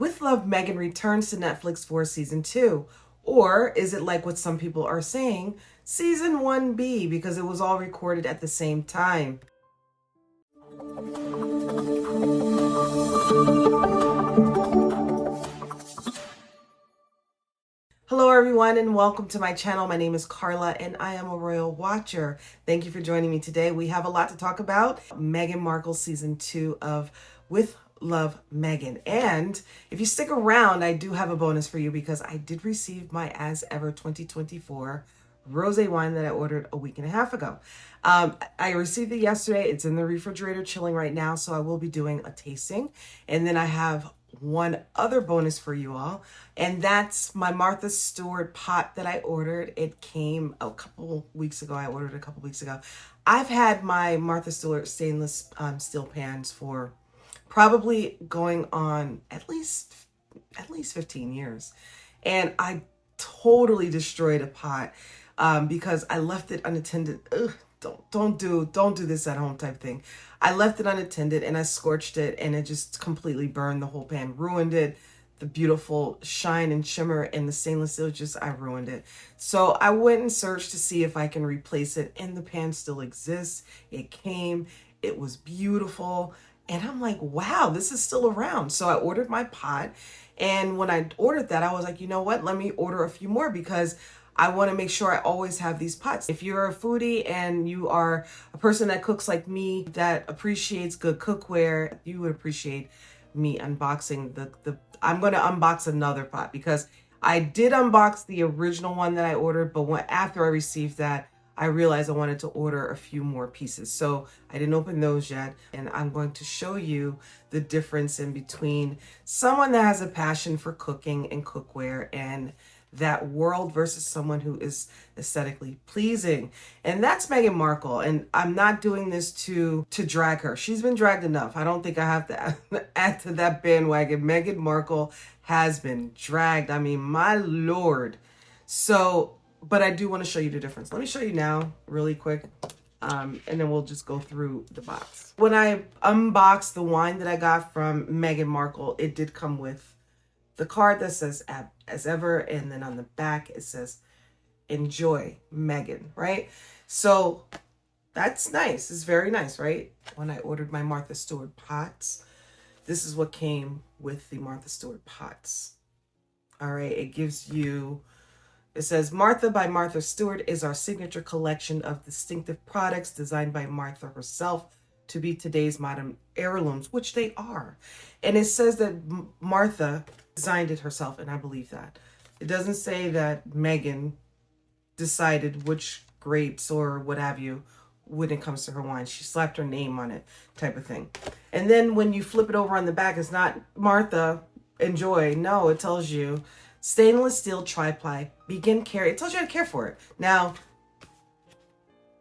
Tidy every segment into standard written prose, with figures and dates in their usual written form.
With Love, Meghan returns to Netflix for season 2. Or is it like what some people are saying, season 1B, because it was all recorded at the same time? Hello everyone and welcome to my channel. My name is Carla and I am a royal watcher. Thank you for joining me today. We have a lot to talk about. Meghan Markle season 2 of With Love, Meghan. And if you stick around, I do have a bonus for you because I did receive my As Ever 2024 Rosé wine that I ordered a week and a half ago. I received it yesterday. It's in the refrigerator chilling right now, so I will be doing a tasting. And then I have one other bonus for you all, and that's my Martha Stewart pot that I ordered. It came a couple weeks ago. I ordered it a couple weeks ago. I've had my Martha Stewart stainless steel pans for probably going on at least 15 years. And I totally destroyed a pot because I left it unattended. Ugh, don't do this at home type thing. I left it unattended and I scorched it and it just completely burned the whole pan, ruined it. The beautiful shine and shimmer in the stainless steel, I ruined it. So I went and searched to see if I can replace it, and the pan still exists. It came, it was beautiful. And I'm like, wow, this is still around. So I ordered my pot. And when I ordered that, I was like, you know what? Let me order a few more because I want to make sure I always have these pots. If you're a foodie and you are a person that cooks like me, that appreciates good cookware, you would appreciate me unboxing I'm going to unbox another pot because I did unbox the original one that I ordered, but after I received that, I realized I wanted to order a few more pieces. So I didn't open those yet. And I'm going to show you the difference in between someone that has a passion for cooking and cookware and that world versus someone who is aesthetically pleasing. And that's Meghan Markle. And I'm not doing this to drag her. She's been dragged enough. I don't think I have to add to that bandwagon. Meghan Markle has been dragged. I mean, my Lord. So, but I do want to show you the difference. Let me show you now really quick. And then we'll just go through the box. When I unboxed the wine that I got from Meghan Markle, it did come with the card that says As Ever, and then on the back it says Enjoy, Meghan, right? So that's nice. It's very nice, right? When I ordered my Martha Stewart pots, this is what came with the Martha Stewart pots. All right, it gives you, it says Martha by Martha Stewart is our signature collection of distinctive products designed by Martha herself to be today's modern heirlooms, which they are. And it says that Martha designed it herself, and I believe that. It doesn't say that Meghan decided which grapes or what have you when it comes to her wine. She slapped her name on it type of thing. And then when you flip it over on the back, it's not Martha, enjoy. No, it tells you stainless steel tri-ply, begin care. It tells you how to care for it. Now,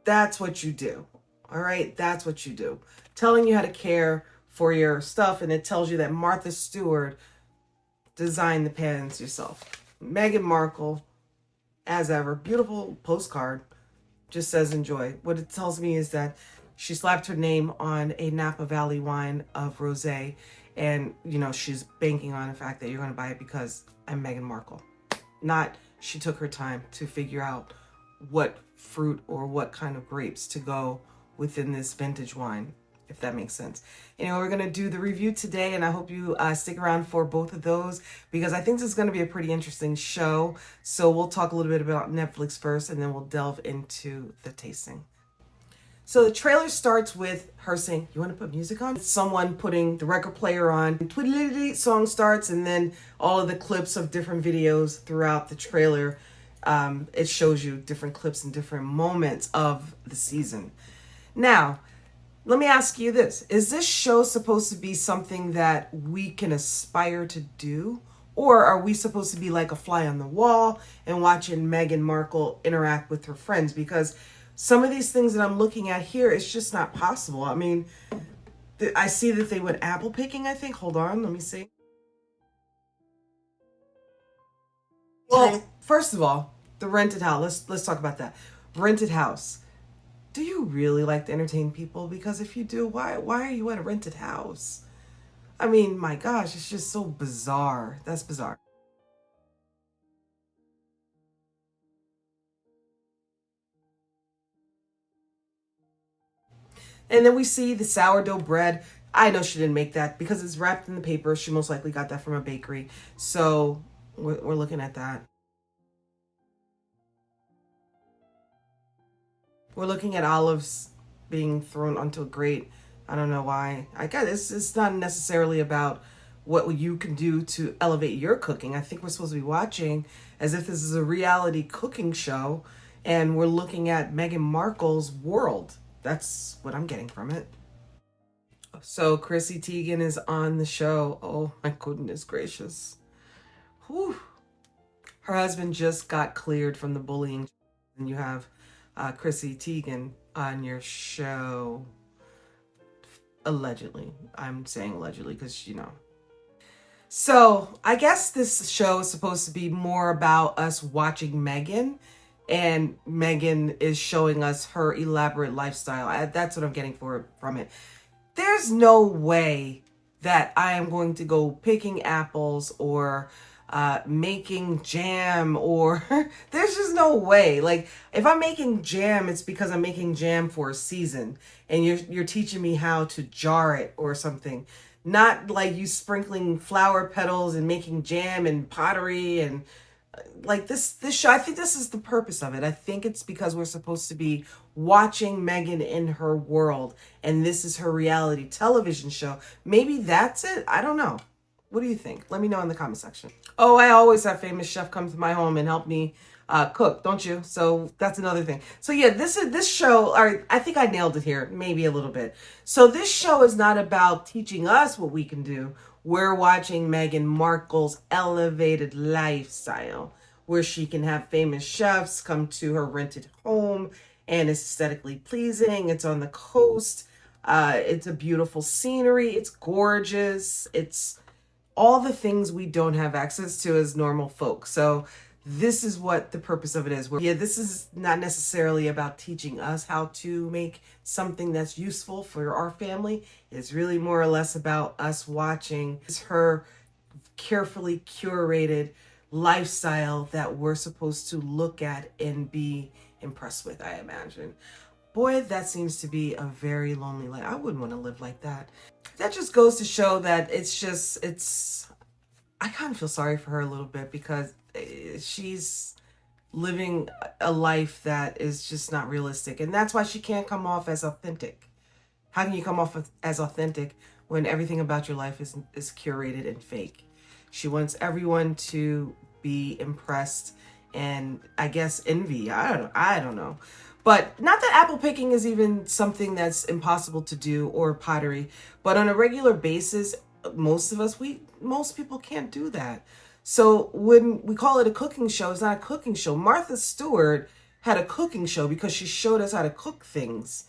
that's what you do. All right, that's what you do. Telling you how to care for your stuff, and it tells you that Martha Stewart designed the pans yourself. Meghan Markle, As Ever, beautiful postcard, just says enjoy. What it tells me is that she slapped her name on a Napa Valley wine of Rosé, and you know she's banking on the fact that you're going to buy it because I'm Meghan Markle. Not she took her time to figure out what fruit or what kind of grapes to go within this vintage wine, if that makes sense. Anyway, we're going to do the review today, and I hope you stick around for both of those because I think this is going to be a pretty interesting show. So we'll talk a little bit about Netflix first, and then we'll delve into the tasting. So the trailer starts with her saying, you want to put music on? Someone putting the record player on. Twiddly song starts, and then all of the clips of different videos throughout the trailer. It shows you different clips and different moments of the season. Now, let me ask you this. Is this show supposed to be something that we can aspire to do? Or are we supposed to be like a fly on the wall and watching Meghan Markle interact with her friends? Because some of these things that I'm looking at here, it's just not possible. I mean, I see that they went apple picking, I think. Hold on, let me see. Well, first of all, the rented house. Let's talk about that. Rented house. Do you really like to entertain people? Because if you do, why are you at a rented house? I mean, my gosh, it's just so bizarre. That's bizarre. And then we see the sourdough bread. I know she didn't make that because it's wrapped in the paper. She most likely got that from a bakery. So we're looking at that. We're looking at olives being thrown onto a grate. I don't know why. I guess it's not necessarily about what you can do to elevate your cooking. I think we're supposed to be watching as if this is a reality cooking show and we're looking at Meghan Markle's world. That's what I'm getting from it. So Chrissy Teigen is on the show. Oh my goodness gracious. Whew. Her husband just got cleared from the bullying, and you have Chrissy Teigen on your show. Allegedly. I'm saying allegedly because, you know. So I guess this show is supposed to be more about us watching Meghan, and Meghan is showing us her elaborate lifestyle. That's what I'm getting from it. There's no way that I am going to go picking apples or making jam or there's just no way. Like if I'm making jam, it's because I'm making jam for a season and you're teaching me how to jar it or something. Not like you sprinkling flower petals and making jam and pottery and like this show. I think this is the purpose of it. I think it's because we're supposed to be watching Meghan in her world and this is her reality television show. Maybe that's it. I don't know. What do you think? Let me know in the comment section. Oh, I always have famous chef come to my home and help me cook, don't you? So that's another thing. So yeah, this show, all right, I think I nailed it here, maybe a little bit. So this show is not about teaching us what we can do. We're watching Meghan Markle's elevated lifestyle where she can have famous chefs come to her rented home and it's aesthetically pleasing. It's on the coast. It's a beautiful scenery. It's gorgeous. It's all the things we don't have access to as normal folk. So this is what the purpose of it is. Yeah, this is not necessarily about teaching us how to make something that's useful for our family. It's really more or less about us watching her carefully curated lifestyle that we're supposed to look at and be impressed with, I imagine. Boy, that seems to be a very lonely life. I wouldn't want to live like that. That just goes to show that I kind of feel sorry for her a little bit because she's living a life that is just not realistic. And that's why she can't come off as authentic. How can you come off as authentic when everything about your life is curated and fake? She wants everyone to be impressed and I guess envy. I don't know. But not that apple picking is even something that's impossible to do or pottery, but on a regular basis, most people can't do that. So when we call it a cooking show, it's not a cooking show. Martha Stewart had a cooking show because she showed us how to cook things.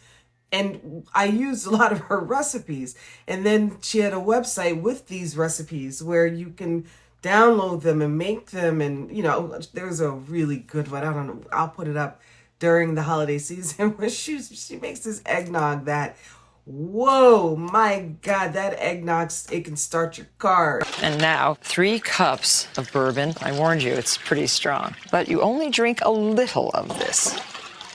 And I used a lot of her recipes. And then she had a website with these recipes where you can download them and make them. And, you know, there's a really good one. I don't know. I'll put it up during the holiday season where she makes this eggnog that, whoa, my God, that eggnog, it can start your car. And now 3 cups of bourbon. I warned you, it's pretty strong. But you only drink a little of this.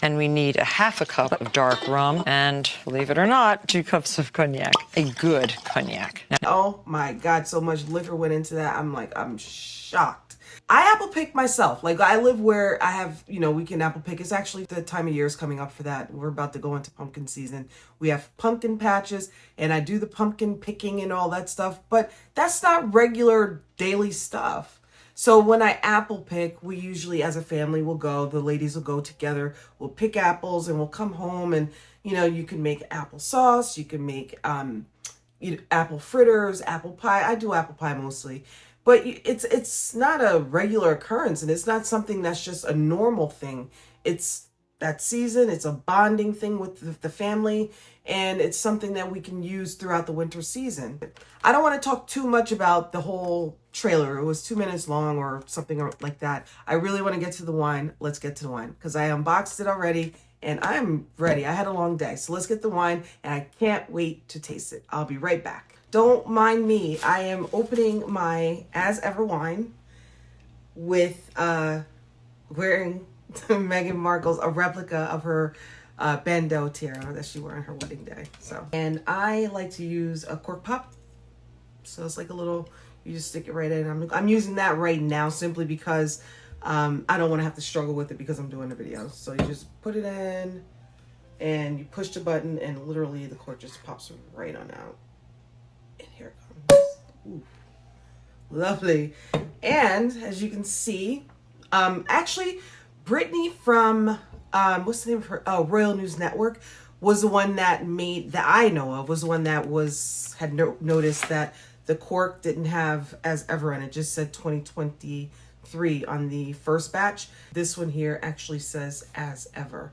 And we need a half a cup of dark rum and, believe it or not, 2 cups of cognac. A good cognac. Oh my God, so much liquor went into that. I'm shocked. I apple pick myself. Like I live where I have, you know, we can apple pick. It's actually the time of year is coming up for that. We're about to go into pumpkin season. We have pumpkin patches and I do the pumpkin picking and all that stuff, but that's not regular daily stuff. So when I apple pick, we usually as a family will go, the ladies will go together, we'll pick apples and we'll come home and, you know, you can make applesauce, you can make apple fritters, apple pie. I do apple pie mostly. But it's not a regular occurrence and it's not something that's just a normal thing. It's that season, it's a bonding thing with the family, and it's something that we can use throughout the winter season. I don't want to talk too much about the whole trailer. It was 2 minutes long or something like that. I really want to get to the wine. Let's get to the wine because I unboxed it already and I'm ready. I had a long day. So let's get the wine and I can't wait to taste it. I'll be right back. don't mind me. I am opening my As Ever wine with wearing Meghan Markle's a replica of her bandeau tiara that she wore on her wedding day. So, and I like to use a cork pop. So it's like a little, you just stick it right in. I'm using that right now simply because I don't want to have to struggle with it because I'm doing the video. So you just put it in and you push the button and literally the cork just pops right on out. And here it comes. Ooh, lovely. And as you can see, actually Brittany from, what's the name of her? Oh, Royal News Network was the one that I know of, was the one that had noticed that the cork didn't have As Ever on it. It just said 2023 on the first batch. This one here actually says As Ever.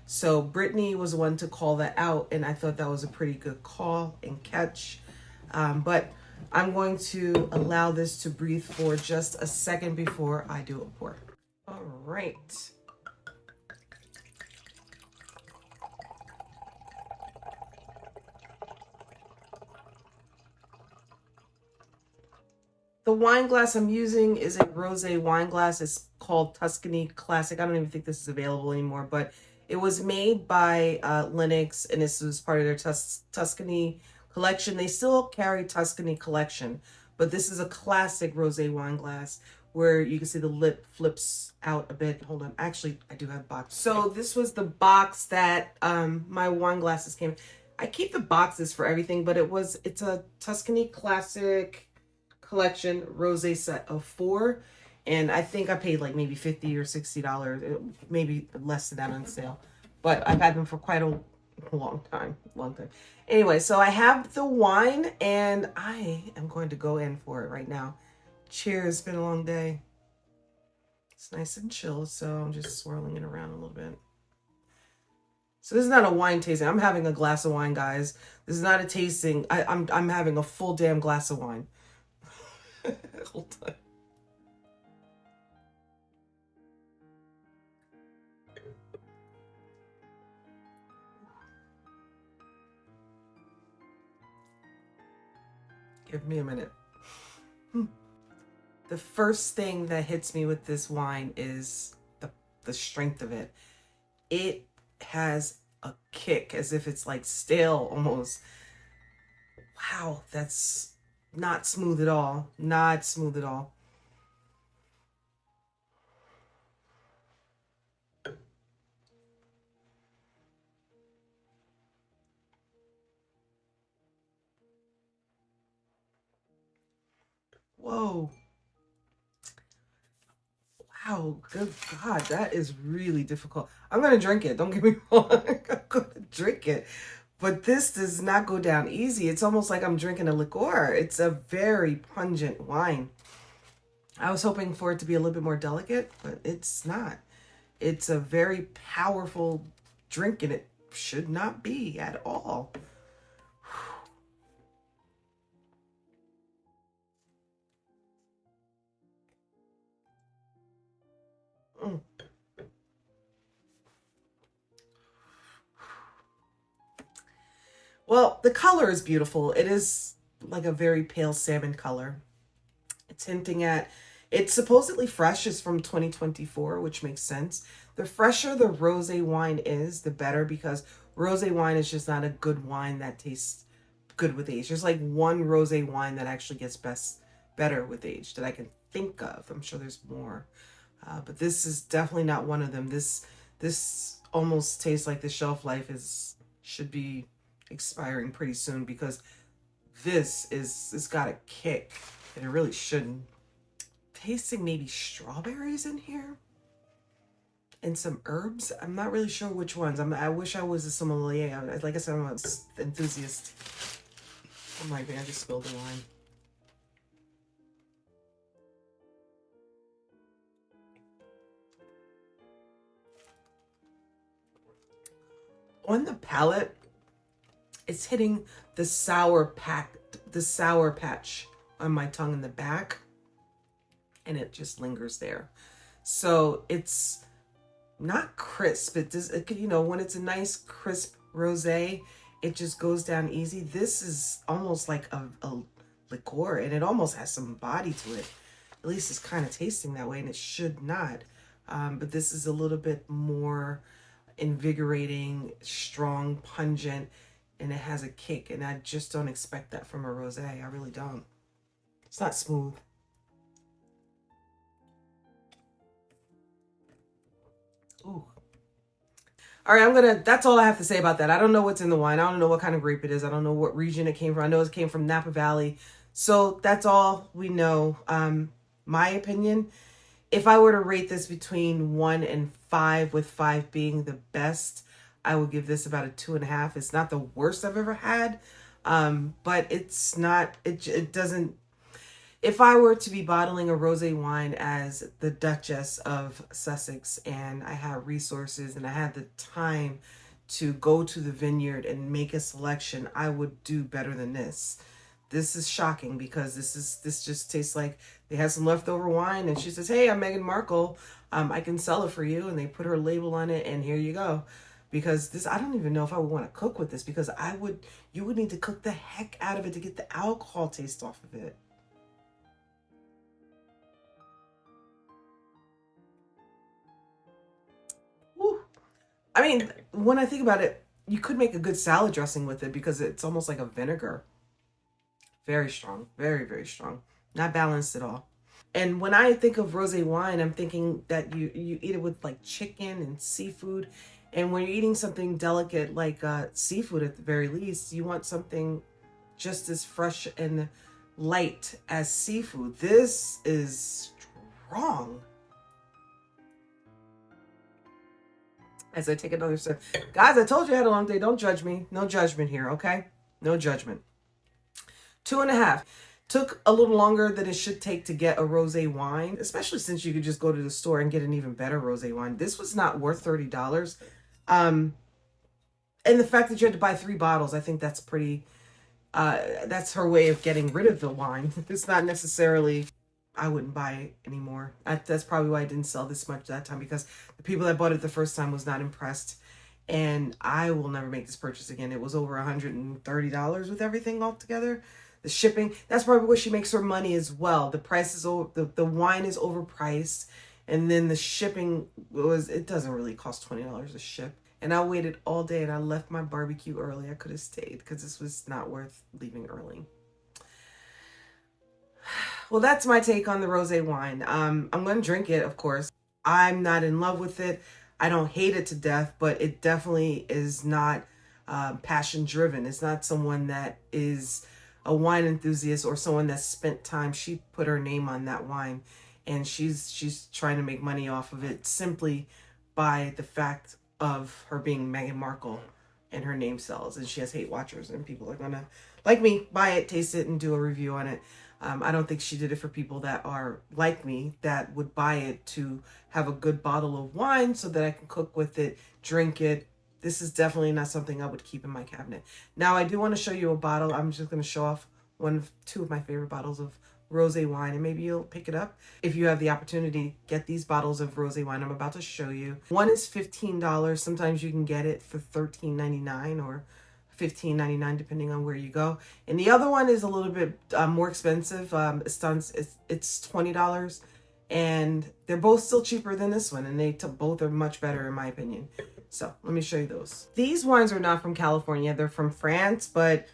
So Brittany was the one to call that out, and I thought that was a pretty good call and catch. But I'm going to allow this to breathe for just a second before I do a pour. All right. The wine glass I'm using is a rosé wine glass. It's called Tuscany Classic. I don't even think this is available anymore, but it was made by Linux, and this was part of their Tuscany collection. They still carry Tuscany collection, but this is a classic rosé wine glass where you can see the lip flips out a bit. Hold on. Actually, I do have a box. So this was the box that my wine glasses came in. I keep the boxes for everything, but it's a Tuscany Classic collection rosé set of 4, and I think I paid like maybe $50 or $60, maybe less than that on sale, but I've had them for quite a long time. Anyway, so I have the wine and I am going to go in for it right now. Cheers. It's been a long day. It's nice and chill, so I'm just swirling it around a little bit. So this is not a wine tasting. I'm having a glass of wine, guys. This is not a tasting. I'm having a full damn glass of wine. Hold on. Give me a minute. The first thing that hits me with this wine is the strength of it. It has a kick as if it's like stale almost. Wow, that's not smooth at all. Not smooth at all. Whoa. Wow, good God, that is really difficult. I'm going to drink it. Don't get me wrong. I'm going to drink it. But this does not go down easy. It's almost like I'm drinking a liqueur. It's a very pungent wine. I was hoping for it to be a little bit more delicate, but it's not. It's a very powerful drink, and it should not be at all. Mm. Well, the color is beautiful. It is like a very pale salmon color. It's hinting at, it's supposedly fresh. It's from 2024, which makes sense. The fresher the rosé wine is, the better, because rosé wine is just not a good wine that tastes good with age. There's like one rosé wine that actually gets better with age that I can think of. I'm sure there's more, but this is definitely not one of them. This almost tastes like the shelf life should be expiring pretty soon, because it's got a kick and it really shouldn't. Tasting maybe strawberries in here and some herbs. I'm not really sure which ones. I wish I was a sommelier. Like I said, I'm an enthusiast. Oh my God, I just spilled the wine. On the palate, it's hitting the sour patch on my tongue in the back, and it just lingers there. So it's not crisp. It does, when it's a nice crisp rosé, It just goes down easy. This is almost like a liqueur, and it almost has some body to it. At least it's kind of tasting that way, and it should not. But this is a little bit more invigorating, strong, pungent, and it has a kick. And I just don't expect that from a rosé. I really don't. It's not smooth. Ooh. All right, that's all I have to say about that. I don't know what's in the wine. I don't know what kind of grape it is. I don't know what region it came from. I know it came from Napa Valley. So that's all we know. My opinion, if I were to rate this between 1 and 5, with 5 being the best, I would give this about a 2.5. It's not the worst I've ever had, but it's not, it doesn't, if I were to be bottling a rosé wine as the Duchess of Sussex, and I had resources and I had the time to go to the vineyard and make a selection, I would do better than this. This is shocking because this just tastes like they had some leftover wine and she says, "Hey, I'm Meghan Markle. I can sell it for you." And they put her label on it and here you go. Because this, I don't even know if I would want to cook with this, because you would need to cook the heck out of it to get the alcohol taste off of it. Woo. I mean, when I think about it, you could make a good salad dressing with it because it's almost like a vinegar. Very strong, very, very strong. Not balanced at all. And when I think of rosé wine, I'm thinking that you eat it with like chicken and seafood. And when you're eating something delicate like seafood at the very least, you want something just as fresh and light as seafood. This is strong. As I take another sip. Guys, I told you I had a long day. Don't judge me. No judgment here, okay? No judgment. 2.5. Took a little longer than it should take to get a rosé wine, especially since you could just go to the store and get an even better rosé wine. This was not worth $30. And the fact that you had to buy 3 bottles, I think that's pretty, that's her way of getting rid of the wine. It's not necessarily, I wouldn't buy it anymore. That's probably why I didn't sell this much that time, because the people that bought it the first time was not impressed. And I will never make this purchase again. It was over $130 with everything all together. The shipping, that's probably where she makes her money as well. The price is the wine is overpriced, and then the shipping it doesn't really cost $20 to ship. And I waited all day and I left my barbecue early. I could have stayed because this was not worth leaving early. Well, that's my take on the rosé wine. I'm going to drink it, of course. I'm not in love with it. I don't hate it to death, but it definitely is not passion driven. It's not someone that is a wine enthusiast or someone that spent time. She put her name on that wine, and she's trying to make money off of it simply by the fact of her being Meghan Markle, and her name sells, and she has hate watchers, and people are gonna, like me, buy it, taste it, and do a review on it. I don't think she did it for people that are like me, that would buy it to have a good bottle of wine so that I can cook with it, drink it. This is definitely not something I would keep in my cabinet. Now, I do want to show you a bottle. I'm just going to show off two of my favorite bottles of rosé wine, and maybe you'll pick it up. If you have the opportunity, get these bottles of rosé wine I'm about to show you. One is $15. Sometimes you can get it for $13.99 or $15.99 depending on where you go. And the other one is a little bit more expensive. It's $20. And they're both still cheaper than this one, and both are much better in my opinion. So let me show you those. These wines are not from California. They're from France, but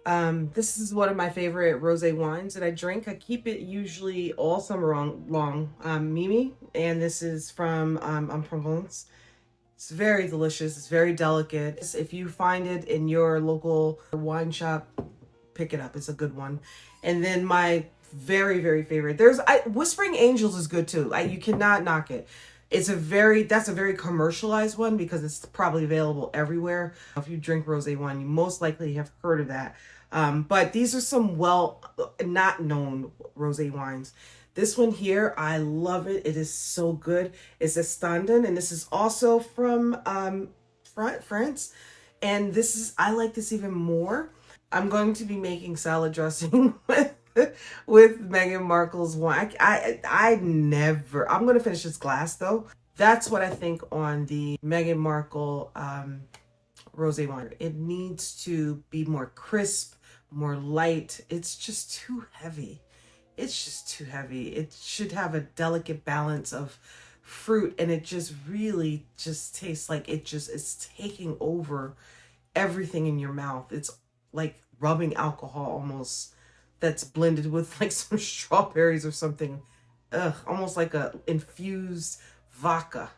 this is one of my favorite rosé wines that I drink. I keep it usually all summer long. Mimi, and this is from Provence. It's very delicious. It's very delicate. If you find it in your local wine shop, pick it up. It's a good one. And then my very, very favorite, Whispering Angels is good too. You cannot knock it. That's a very commercialized one because it's probably available everywhere. If you drink rosé wine, you most likely have heard of that. But these are some not known rosé wines. This one here, I love it. It is so good. It's a Standon, and this is also from France. And I like this even more. I'm going to be making salad dressing with Meghan Markle's wine. I'm going to finish this glass though. That's what I think on the Meghan Markle rosé wine. It needs to be more crisp, more light. It's just too heavy. It's just too heavy. It should have a delicate balance of fruit, and it just really just tastes like it just is taking over everything in your mouth. It's like rubbing alcohol almost, that's blended with like some strawberries or something. Ugh, almost like a infused vodka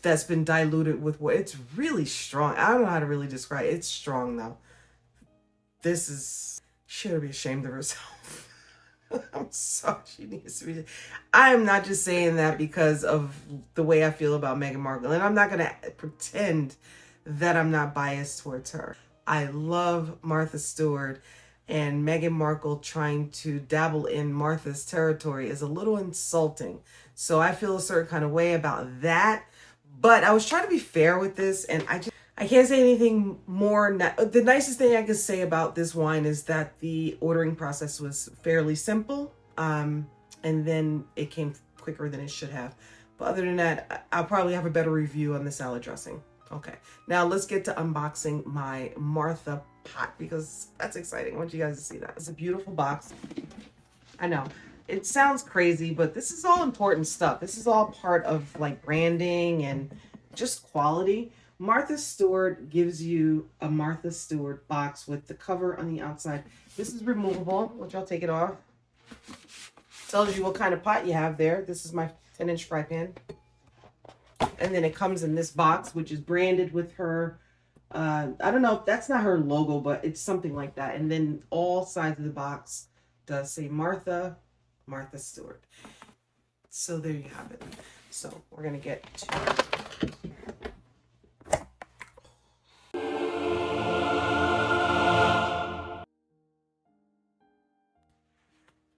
that's been diluted with what, it's really strong. I don't know how to really describe it. It's strong though. This is, she should be ashamed of herself. I'm sorry, she needs to be. I am not just saying that because of the way I feel about Meghan Markle, and I'm not going to pretend that I'm not biased towards her. I love Martha Stewart, and Meghan Markle trying to dabble in Martha's territory is a little insulting. So I feel a certain kind of way about that. But I was trying to be fair with this, and I can't say anything more. The nicest thing I could say about this wine is that the ordering process was fairly simple, and then it came quicker than it should have. But other than that, I'll probably have a better review on the salad dressing. Okay, now let's get to unboxing my Martha pot, because that's exciting. I want you guys to see that. It's a beautiful box. I know it sounds crazy, but this is all important stuff. This is all part of like branding and just quality. Martha Stewart gives you a Martha Stewart box with the cover on the outside. This is removable, which I'll take it off. Tells you what kind of pot you have there. This is my 10-inch fry pan. And then it comes in this box, which is branded with her, I don't know if that's not her logo, but it's something like that. And then all sides of the box does say Martha Stewart. So there you have it. So we're going to get to...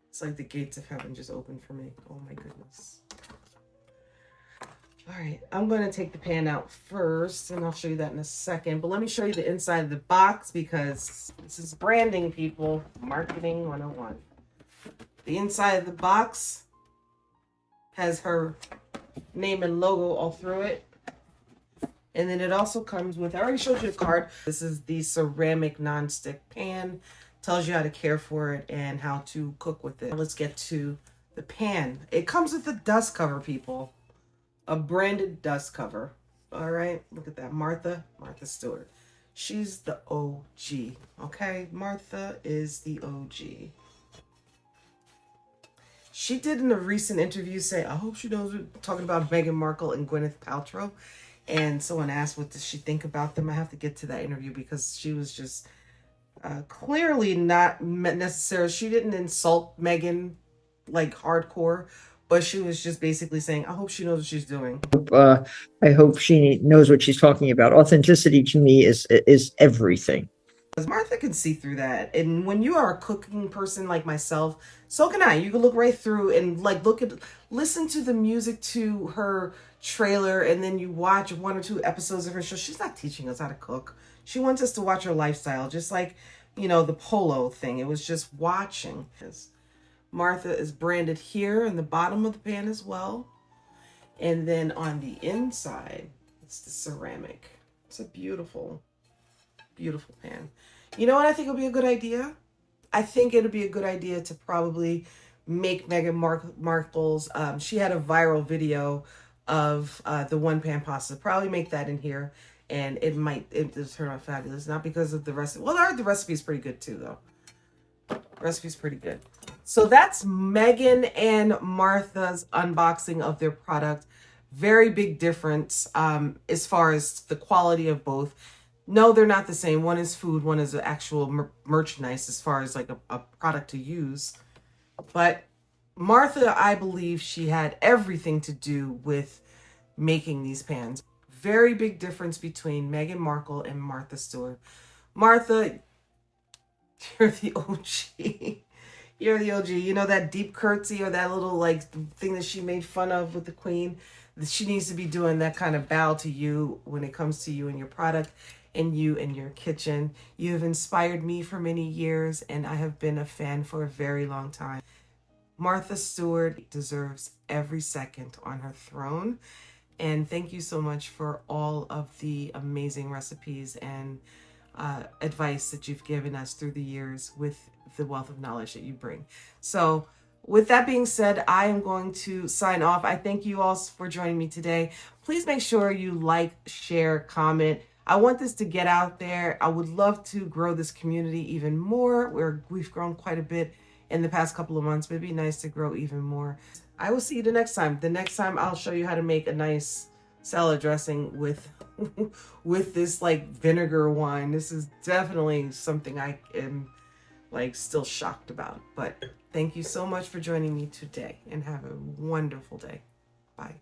It's like the gates of heaven just opened for me. Oh my goodness. All right, I'm going to take the pan out first, and I'll show you that in a second. But let me show you the inside of the box, because this is branding, people. Marketing 101. The inside of the box has her name and logo all through it. And then it also comes with, I already showed you a card. This is the ceramic nonstick pan. Tells you how to care for it and how to cook with it. Let's get to the pan. It comes with a dust cover, people. A branded dust cover. All right, look at that. Martha Stewart. She's the OG. Okay, Martha is the OG. She did in a recent interview say, I hope she knows, we're talking about Meghan Markle and Gwyneth Paltrow. And someone asked, what does she think about them? I have to get to that interview, because she was just clearly not necessarily, she didn't insult Meghan like hardcore, but she was just basically saying, I hope she knows what she's doing. I hope she knows what she's talking about. Authenticity to me is everything. Because Martha can see through that. And when you are a cooking person like myself, so can I. You can look right through and like listen to the music to her trailer, and then you watch 1 or 2 episodes of her show. She's not teaching us how to cook. She wants us to watch her lifestyle, just like, you know, the polo thing. It was just watching. Martha is branded here in the bottom of the pan as well. And then on the inside, it's the ceramic. It's a beautiful, beautiful pan. You know what I think would be a good idea? I think it would be a good idea to probably make Meghan Markle's, she had a viral video of the one pan pasta. Probably make that in here, and it turn out fabulous. Not because of the recipe. Well, the recipe is pretty good too, though. Recipe's pretty good. So that's Meghan and Martha's unboxing of their product. Very big difference as far as the quality of both. No, they're not the same. One is food, one is actual merchandise as far as like a product to use. But Martha, I believe she had everything to do with making these pans. Very big difference between Meghan Markle and Martha Stewart. Martha, you're the OG. You're the OG. You know that deep curtsy, or that little like thing that she made fun of with the Queen? She needs to be doing that kind of bow to you when it comes to you and your product and you and your kitchen. You have inspired me for many years, and I have been a fan for a very long time. Martha Stewart deserves every second on her throne. And thank you so much for all of the amazing recipes and advice that you've given us through the years with the wealth of knowledge that you bring. So with that being said, I am going to sign off. I thank you all for joining me today. Please make sure you like, share, comment. I want this to get out there. I would love to grow this community even more. We've grown quite a bit in the past couple of months, but it'd be nice to grow even more. I will see you the next time. The next time I'll show you how to make a nice salad dressing with with this like vinegar wine. This is definitely something I am like still shocked about. But thank you so much for joining me today and have a wonderful day. Bye.